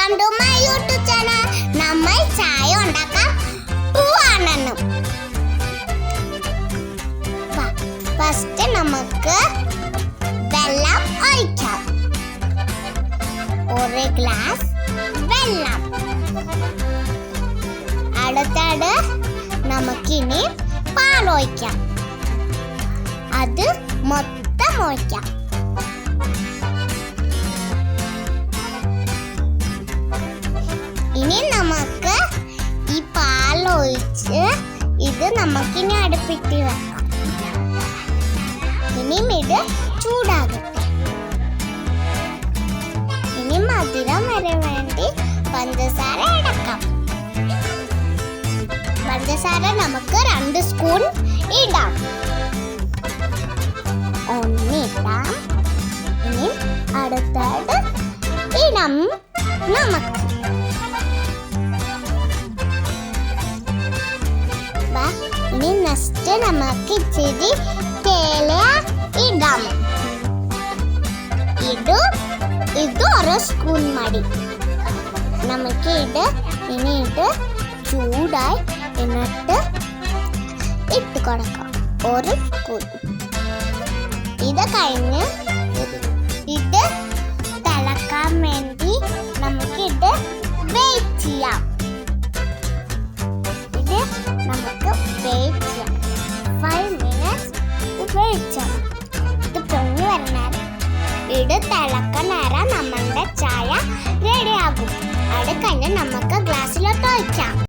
Welcome to my YouTube channel. നമ്മൾ ചായ ഉണ്ടാക്കാൻ പോവാണ്. ഫസ്റ്റ് നമുക്ക് വെള്ളം ഒഴിക്കാം. ഒരു ഗ്ലാസ് വെള്ളം. അടുത്തത് നമുക്കിനി പാൽ ഒഴിക്കാം. അത് മൊത്തം ഒഴിക്കാം. ഇനി നമുക്ക് ഈ പാൽ ഒഴിച്ച് ഇത് നമുക്കിനി അടുപ്പിട്ട് വെക്കാം. ഇനിയും ഇത് ചൂടാകട്ടെ. ഇനി മധുരം വരാൻ വേണ്ടി പഞ്ചസാര ഇടക്കാം. പഞ്ചസാര നമുക്ക് 2 സ്പൂൺ ഇടാം. ഒന്നിടാം. ഇനി അടുത്തത് ഇടാം നമുക്ക്. ഇനി നെക്സ്റ്റ് നമുക്ക് ഇച്ചിരി തേയില ഇടാം. ഇത് 1 സ്പൂൺ മതി. നമുക്ക് ഇനി ചൂടായി എന്നിട്ട് ഇട്ട് കൊടുക്കാം 1 സ്പൂൺ. ഇത് കഴിഞ്ഞ് ഇത് തിളക്കാൻ വേണ്ടി നമുക്ക് വെയിറ്റ് ചെയ്യാം.